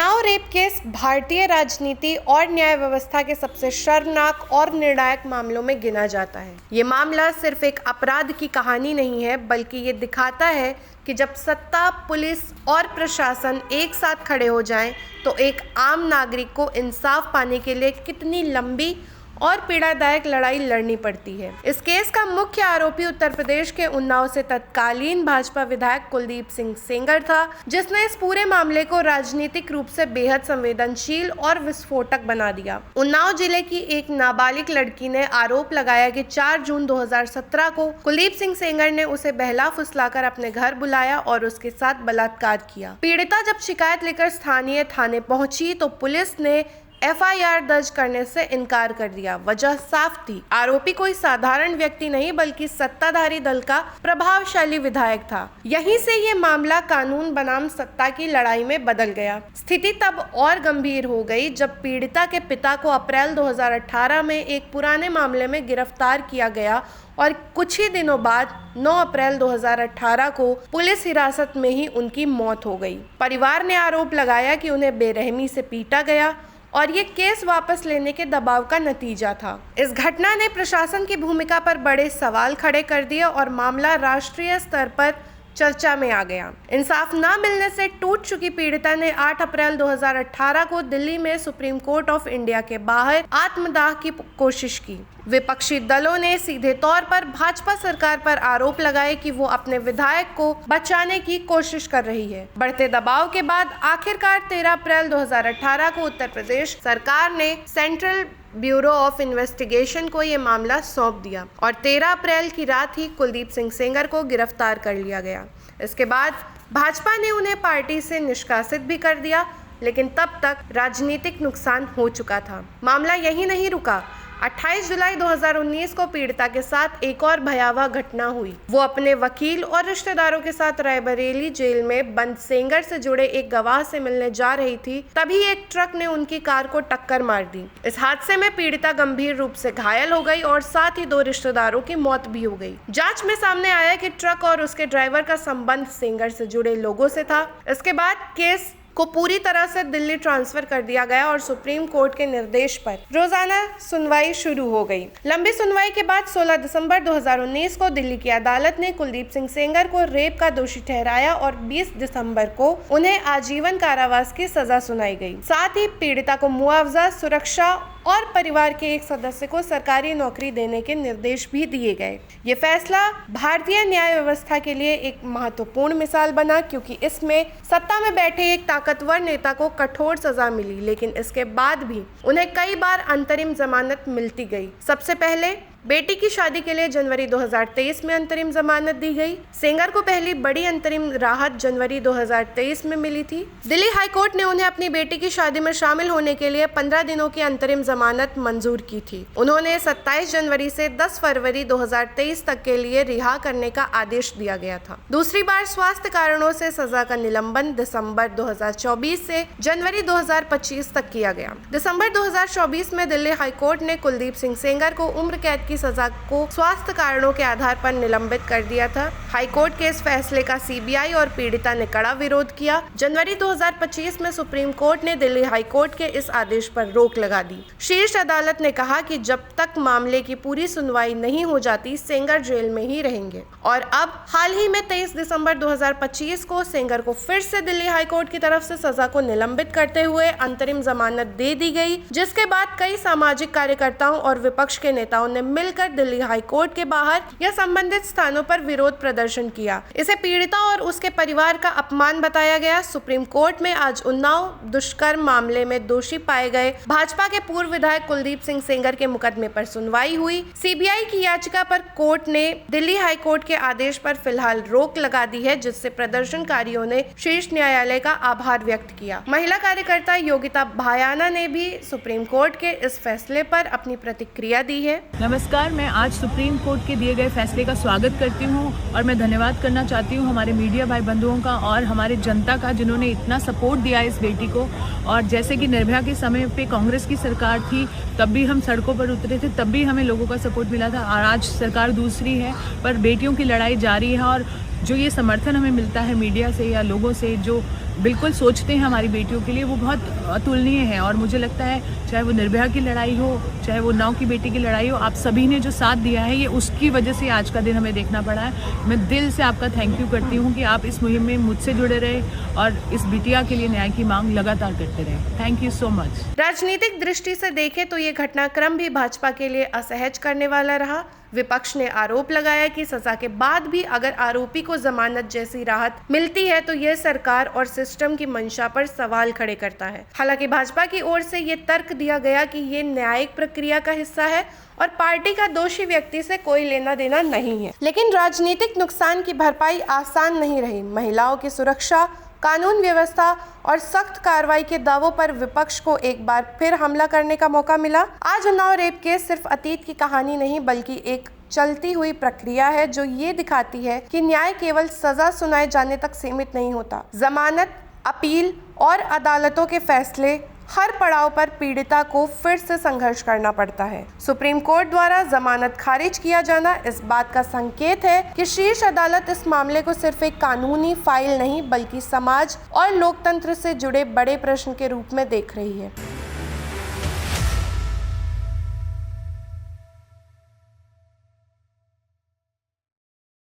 Unnao rape case भारतीय राजनीति और न्याय व्यवस्था के सबसे शर्मनाक और निर्णायक मामलों में गिना जाता है। ये मामला सिर्फ एक अपराध की कहानी नहीं है, बल्कि ये दिखाता है कि जब सत्ता, पुलिस और प्रशासन एक साथ खड़े हो जाएं, तो एक आम नागरिक को इंसाफ पाने के लिए कितनी लंबी और पीड़ादायक लड़ाई लड़नी पड़ती है। इस केस का मुख्य आरोपी उत्तर प्रदेश के उन्नाव से तत्कालीन भाजपा विधायक कुलदीप सिंह सेंगर था, जिसने इस पूरे मामले को राजनीतिक रूप से बेहद संवेदनशील और विस्फोटक बना दिया। उन्नाव जिले की एक नाबालिग लड़की ने आरोप लगाया कि 4 जून 2017 को कुलदीप सिंह सेंगर ने उसे बहला फुसलाकर अपने घर बुलाया और उसके साथ बलात्कार किया। पीड़िता जब शिकायत लेकर स्थानीय थाने पहुंची तो पुलिस ने FIR दर्ज करने से इनकार कर दिया। वजह साफ थी, आरोपी कोई साधारण व्यक्ति नहीं बल्कि सत्ताधारी दल का प्रभावशाली विधायक था। यहीं से ये मामला कानून बनाम सत्ता की लड़ाई में बदल गया। स्थिति तब और गंभीर हो गई जब पीड़िता के पिता को अप्रैल 2018 में एक पुराने मामले में गिरफ्तार किया गया और कुछ ही दिनों बाद 9 अप्रैल 2018 को पुलिस हिरासत में ही उनकी मौत हो गई। परिवार ने आरोप लगाया कि उन्हें बेरहमी से पीटा गया और ये केस वापस लेने के दबाव का नतीजा था। इस घटना ने प्रशासन की भूमिका पर बड़े सवाल खड़े कर दिए और मामला राष्ट्रीय स्तर पर चर्चा में आ गया। इंसाफ न मिलने से टूट चुकी पीड़िता ने 8 अप्रैल 2018 को दिल्ली में सुप्रीम कोर्ट ऑफ इंडिया के बाहर आत्मदाह की कोशिश की। विपक्षी दलों ने सीधे तौर पर भाजपा सरकार पर आरोप लगाए कि वो अपने विधायक को बचाने की कोशिश कर रही है। बढ़ते दबाव के बाद आखिरकार 13 अप्रैल 2018 को उत्तर प्रदेश सरकार ने सेंट्रल ब्यूरो ऑफ इन्वेस्टिगेशन को ये मामला सौंप दिया और 13 अप्रैल की रात ही कुलदीप सिंह सेंगर को गिरफ्तार कर लिया गया। इसके बाद भाजपा ने उन्हें पार्टी से निष्कासित भी कर दिया, लेकिन तब तक राजनीतिक नुकसान हो चुका था। मामला यही नहीं रुका। 28 जुलाई 2019 को पीड़िता के साथ एक और भयावह घटना हुई। वो अपने वकील और रिश्तेदारों के साथ रायबरेली जेल में बंद सेंगर से जुड़े एक गवाह से मिलने जा रही थी, तभी एक ट्रक ने उनकी कार को टक्कर मार दी। इस हादसे में पीड़िता गंभीर रूप से घायल हो गई और साथ ही 2 रिश्तेदारों की मौत भी हो गई। जांच में सामने आया कि ट्रक और उसके ड्राइवर का संबंध सेंगर से जुड़े लोगों से था। इसके बाद केस को पूरी तरह से दिल्ली ट्रांसफर कर दिया गया और सुप्रीम कोर्ट के निर्देश पर रोजाना सुनवाई शुरू हो गई। लंबी सुनवाई के बाद 16 दिसंबर 2019 को दिल्ली की अदालत ने कुलदीप सिंह सेंगर को रेप का दोषी ठहराया और 20 दिसंबर को उन्हें आजीवन कारावास की सजा सुनाई गई। साथ ही पीड़िता को मुआवजा, सुरक्षा और परिवार के एक सदस्य को सरकारी नौकरी देने के निर्देश भी दिए गए। ये फैसला भारतीय न्याय व्यवस्था के लिए एक महत्वपूर्ण मिसाल बना, क्योंकि इसमें सत्ता में बैठे एक ताकतवर नेता को कठोर सजा मिली, लेकिन इसके बाद भी उन्हें कई बार अंतरिम जमानत मिलती गई। सबसे पहले बेटी की शादी के लिए जनवरी 2023 में अंतरिम जमानत दी गई। सेंगर को पहली बड़ी अंतरिम राहत जनवरी 2023 में मिली थी। दिल्ली हाईकोर्ट ने उन्हें अपनी बेटी की शादी में शामिल होने के लिए 15 दिनों की अंतरिम जमानत मंजूर की थी। उन्होंने 27 जनवरी से 10 फरवरी 2023 तक के लिए रिहा करने का आदेश दिया गया था। दूसरी बार स्वास्थ्य कारणों से सजा का निलंबन दिसंबर 2024 से जनवरी 2025 तक किया गया। दिसंबर 2024 में दिल्ली हाईकोर्ट ने कुलदीप सिंह सेंगर को उम्र कैद की सजा को स्वास्थ्य कारणों के आधार पर निलंबित कर दिया था। हाईकोर्ट के इस फैसले का CBI और पीड़िता ने कड़ा विरोध किया। जनवरी 2025 में सुप्रीम कोर्ट ने दिल्ली हाईकोर्ट के इस आदेश पर रोक लगा दी। शीर्ष अदालत ने कहा कि जब तक मामले की पूरी सुनवाई नहीं हो जाती, सेंगर जेल में ही रहेंगे। और अब हाल ही में 23 दिसंबर 2025 को सेंगर को फिर से दिल्ली हाईकोर्ट की तरफ से सजा को निलंबित करते हुए अंतरिम जमानत दे दी गई, जिसके बाद कई सामाजिक कार्यकर्ताओं और विपक्ष के नेताओं ने मिलकर दिल्ली हाईकोर्ट के बाहर या संबंधित स्थानों पर विरोध प्रदर्शन किया। इसे पीड़िता और उसके परिवार का अपमान बताया गया। सुप्रीम कोर्ट में आज उन्नाव दुष्कर्म मामले में दोषी पाए गए भाजपा के पूर्व विधायक कुलदीप सिंह सेंगर के मुकदमे पर सुनवाई हुई। CBI की याचिका पर कोर्ट ने दिल्ली हाईकोर्ट के आदेश पर फिलहाल रोक लगा दी है, जिससे प्रदर्शनकारियों ने शीर्ष न्यायालय का आभार व्यक्त किया। महिला कार्यकर्ता योगिता भायाना ने भी सुप्रीम कोर्ट के इस फैसले पर अपनी प्रतिक्रिया दी है। नमस्कार, मैं आज सुप्रीम कोर्ट के दिए गए फैसले का स्वागत करती हूँ और मैं धन्यवाद करना चाहती हूँ हमारे मीडिया भाई बंधुओं का और हमारे जनता का, जिन्होंने इतना सपोर्ट दिया इस बेटी को। और जैसे कि निर्भया के समय पे कांग्रेस की सरकार थी, तब भी हम सड़कों पर उतरे थे, तब भी हमें लोगों का सपोर्ट मिला था। और आज सरकार दूसरी है, पर बेटियों की लड़ाई जारी है और जो ये समर्थन हमें मिलता है मीडिया से या लोगों से जो बिल्कुल सोचते हैं हमारी बेटियों के लिए, वो बहुत अतुलनीय है। और मुझे लगता है चाहे वो निर्भया की लड़ाई हो, चाहे वो नौ की बेटी की लड़ाई हो, आप सभी ने जो साथ दिया है, ये उसकी वजह से आज का दिन हमें देखना पड़ा है। मैं दिल से आपका थैंक यू करती हूँ कि आप इस मुहिम में मुझसे जुड़े रहे और इस बिटिया के लिए न्याय की मांग लगातार करते रहे। Thank you so much. राजनीतिक दृष्टि से देखें तो ये घटनाक्रम भी भाजपा के लिए असहज करने वाला रहा। विपक्ष ने आरोप लगाया कि सजा के बाद भी अगर आरोपी को जमानत जैसी राहत मिलती है तो यह सरकार और सिस्टम की मंशा पर सवाल खड़े करता है। हालांकि भाजपा की ओर से ये तर्क दिया गया कि ये न्यायिक प्रक्रिया का हिस्सा है और पार्टी का दोषी व्यक्ति से कोई लेना देना नहीं है। लेकिन राजनीतिक नुकसान की भरपाई आसान नहीं रही। महिलाओं की सुरक्षा, कानून व्यवस्था और सख्त कार्रवाई के दावों पर विपक्ष को एक बार फिर हमला करने का मौका मिला। आज उन्नाव रेप केस सिर्फ अतीत की कहानी नहीं बल्कि एक चलती हुई प्रक्रिया है जो ये दिखाती है कि न्याय केवल सजा सुनाए जाने तक सीमित नहीं होता। जमानत, अपील और अदालतों के फैसले हर पड़ाव पर पीड़िता को फिर से संघर्ष करना पड़ता है। सुप्रीम कोर्ट द्वारा जमानत खारिज किया जाना इस बात का संकेत है कि शीर्ष अदालत इस मामले को सिर्फ एक कानूनी फाइल नहीं बल्कि समाज और लोकतंत्र से जुड़े बड़े प्रश्न के रूप में देख रही है।